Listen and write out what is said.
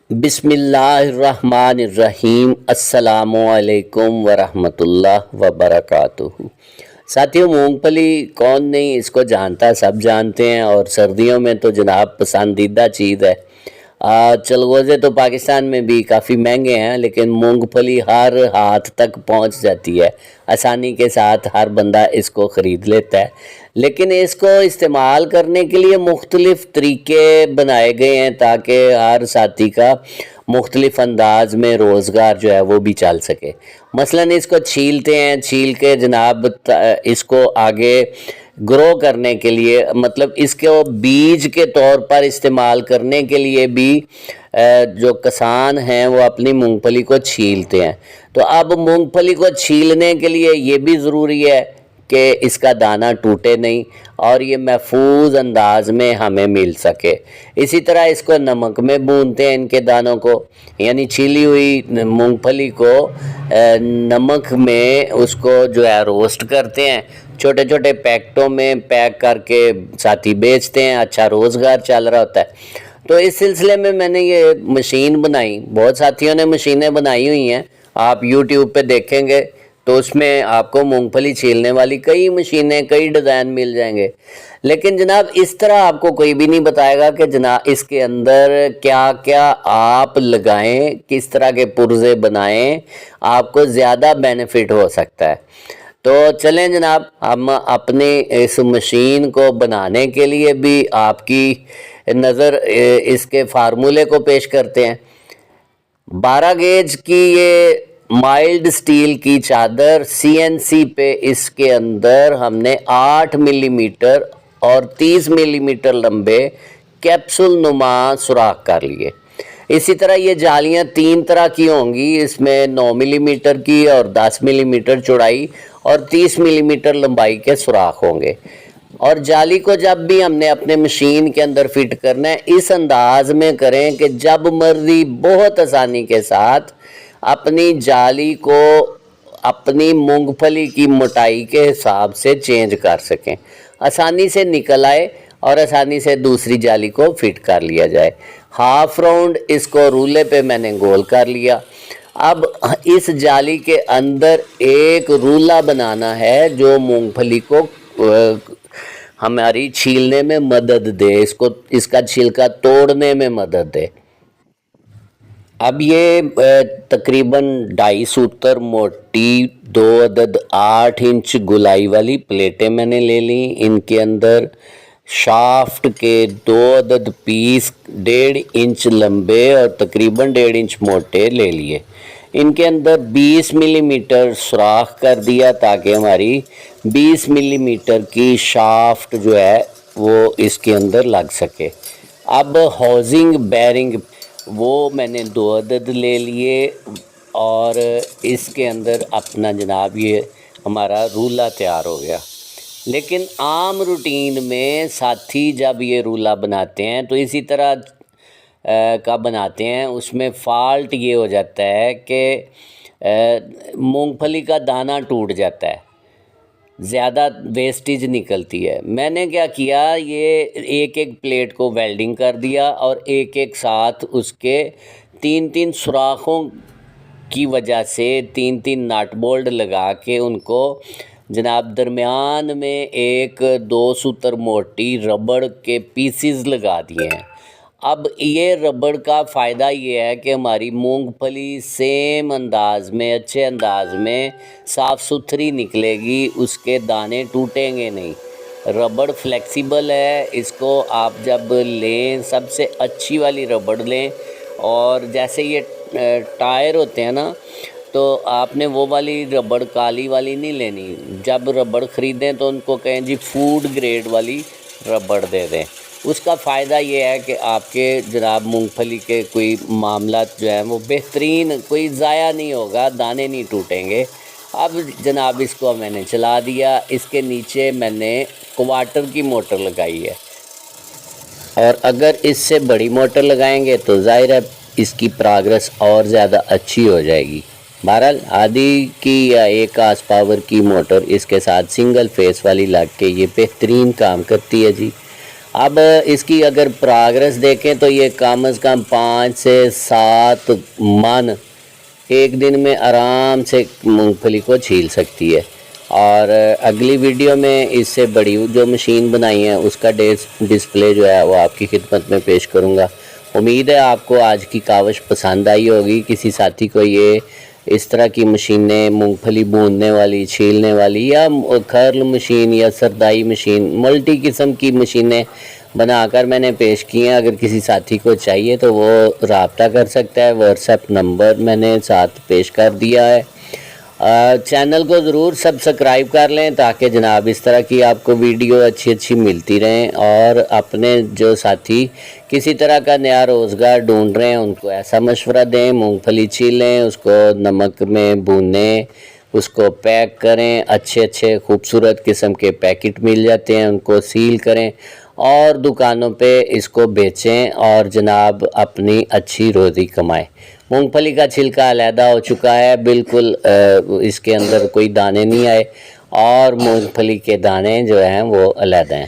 بسم اللہ الرحمن الرحیم، السلام علیکم ورحمۃ اللہ وبرکاتہ۔ ساتھیوں، مونگ پھلی کون نہیں اس کو جانتا، سب جانتے ہیں، اور سردیوں میں تو جناب پسندیدہ چیز ہے۔ چلغوزے تو پاکستان میں بھی کافی مہنگے ہیں، لیکن مونگ پھلی ہر ہاتھ تک پہنچ جاتی ہے، آسانی کے ساتھ ہر بندہ اس کو خرید لیتا ہے۔ لیکن اس کو استعمال کرنے کے لیے مختلف طریقے بنائے گئے ہیں تاکہ ہر ساتھی کا مختلف انداز میں روزگار جو ہے وہ بھی چل سکے۔ مثلاً اس کو چھیلتے ہیں، چھیل کے جناب اس کو آگے گرو کرنے کے لیے، مطلب اس کو بیج کے طور پر استعمال کرنے کے لیے بھی جو کسان ہیں وہ اپنی مونگ پھلی کو چھیلتے ہیں۔ تو اب مونگ پھلی کو چھیلنے کے لیے یہ بھی ضروری ہے کہ اس کا دانہ ٹوٹے نہیں اور یہ محفوظ انداز میں ہمیں مل سکے۔ اسی طرح اس کو نمک میں بھونتے ہیں، ان کے دانوں کو، یعنی چھیلی ہوئی مونگ پھلی کو نمک میں اس کو جو ہے روسٹ کرتے ہیں، چھوٹے چھوٹے پیکٹوں میں پیک کر کے ساتھی بیچتے ہیں، اچھا روزگار چل رہا ہوتا ہے۔ تو اس سلسلے میں نے یہ مشین بنائی، بہت ساتھیوں نے مشینیں بنائی ہوئی ہیں، آپ یوٹیوب پہ دیکھیں گے تو اس میں آپ کو مونگ پھلی چھیلنے والی کئی مشینیں، کئی ڈیزائن مل جائیں گے۔ لیکن جناب اس طرح آپ کو کوئی بھی نہیں بتائے گا کہ جناب اس کے اندر کیا کیا آپ لگائیں، کس طرح کے پرزے بنائیں، آپ کو زیادہ بینیفٹ ہو سکتا ہے۔ تو چلیں جناب، ہم اپنی اس مشین کو بنانے کے لیے بھی آپ کی نظر اس کے فارمولے کو پیش کرتے ہیں۔ 12 گیج کی یہ مائلڈ سٹیل کی چادر CNC پہ اس کے اندر ہم نے 8 ملی میٹر اور 30 ملی میٹر لمبے کیپسول نما سوراخ کر لیے۔ اسی طرح یہ جالیاں 3 طرح کی ہوں گی، اس میں 9 ملی میٹر کی اور 10 ملی میٹر چوڑائی اور 30 ملی میٹر لمبائی کے سوراخ ہوں گے۔ اور جالی کو جب بھی ہم نے اپنے مشین کے اندر فٹ کرنا ہے، اس انداز میں کریں کہ جب مرضی بہت آسانی کے ساتھ اپنی جالی کو اپنی مونگ پھلی کی موٹائی کے حساب سے چینج کر سکیں، آسانی سے نکل آئے اور آسانی سے دوسری جالی کو فٹ کر لیا جائے۔ ہاف راؤنڈ اس کو رولے پہ میں نے گول کر لیا۔ اب اس جالی کے اندر ایک رولا بنانا ہے جو مونگ پھلی کو ہماری چھیلنے میں مدد دے، اس کا چھلکا توڑنے میں مدد دے۔ اب یہ تقریباً 2.5 سوتر موٹی 2 عدد 8 انچ گلائی والی پلیٹیں میں نے لے لیں۔ ان کے اندر شافٹ کے 2 عدد پیس 1.5 انچ لمبے اور تقریباً 1.5 انچ موٹے لے لیے۔ ان کے اندر 20 ملی میٹر سوراخ کر دیا تاکہ ہماری 20 ملی میٹر کی شافٹ جو ہے وہ اس کے اندر لگ سکے۔ اب ہاؤزنگ بیرنگ وہ میں نے 2 عدد لے لیے اور اس کے اندر اپنا جناب یہ ہمارا رولا تیار ہو گیا۔ لیکن عام روٹین میں ساتھی جب یہ رولا بناتے ہیں تو اسی طرح کا بناتے ہیں، اس میں فالٹ یہ ہو جاتا ہے کہ مونگ پھلی کا دانہ ٹوٹ جاتا ہے، زیادہ ویسٹیج نکلتی ہے۔ میں نے کیا کیا، یہ ایک ایک پلیٹ کو ویلڈنگ کر دیا اور ایک ایک ساتھ اس کے 3 سوراخوں کی وجہ سے 3 نٹ بولٹ لگا کے ان کو جناب درمیان میں ایک 2 سوتر موٹی ربڑ کے پیسز لگا دیے ہیں۔ اب یہ ربڑ کا فائدہ یہ ہے کہ ہماری مونگ پھلی سیم انداز میں، اچھے انداز میں صاف ستھری نکلے گی، اس کے دانے ٹوٹیں گے نہیں۔ ربڑ فلیکسیبل ہے، اس کو آپ جب لیں سب سے اچھی والی ربڑ لیں، اور جیسے یہ ٹائر ہوتے ہیں نا، تو آپ نے وہ والی ربڑ کالی والی نہیں لینی۔ جب ربڑ خریدیں تو ان کو کہیں جی فوڈ گریڈ والی ربڑ دے دیں۔ اس کا فائدہ یہ ہے کہ آپ کے جناب مونگ پھلی کے کوئی معاملات جو ہیں وہ بہترین، کوئی ضائع نہیں ہوگا، دانے نہیں ٹوٹیں گے۔ اب جناب اس کو میں نے چلا دیا، اس کے نیچے میں نے کوارٹر کی موٹر لگائی ہے، اور اگر اس سے بڑی موٹر لگائیں گے تو ظاہر ہے اس کی پروگرس اور زیادہ اچھی ہو جائے گی۔ بہرحال آدھی کی یا 1 ہارس پاور کی موٹر اس کے ساتھ سنگل فیس والی لگ کے یہ بہترین کام کرتی ہے جی۔ اب اس کی اگر پروگرس دیکھیں تو یہ کم از کم 5 سے 7 من ایک دن میں آرام سے مونگ پھلی کو چھیل سکتی ہے۔ اور اگلی ویڈیو میں اس سے بڑی جو مشین بنائی ہے اس کا ڈسپلے جو ہے وہ آپ کی خدمت میں پیش کروں گا۔ امید ہے آپ کو آج کی کاوش پسند آئی ہوگی۔ کسی ساتھی کو یہ اس طرح کی مشینیں، مونگ پھلی بھوننے والی، چھیلنے والی، یا کھرل مشین یا سردائی مشین، ملٹی قسم کی مشینیں بنا کر میں نے پیش کی ہیں، اگر کسی ساتھی کو چاہیے تو وہ رابطہ کر سکتا ہے۔ واٹس ایپ نمبر میں نے ساتھ پیش کر دیا ہے۔ چینل کو ضرور سبسکرائب کر لیں تاکہ جناب اس طرح کی آپ کو ویڈیو اچھی ملتی رہیں، اور اپنے جو ساتھی کسی طرح کا نیا روزگار ڈھونڈ رہے ہیں ان کو ایسا مشورہ دیں، مونگ پھلی چھیلیں، اس کو نمک میں بھونیں، اس کو پیک کریں، اچھے خوبصورت قسم کے پیکٹ مل جاتے ہیں، ان کو سیل کریں اور دکانوں پہ اس کو بیچیں اور جناب اپنی اچھی روزی کمائیں۔ مونگ پھلی کا چھلکا علیحدہ ہو چکا ہے، بالکل اس کے اندر کوئی دانے نہیں آئے، اور مونگ پھلی کے دانے جو ہیں وہ علیحدہ ہیں۔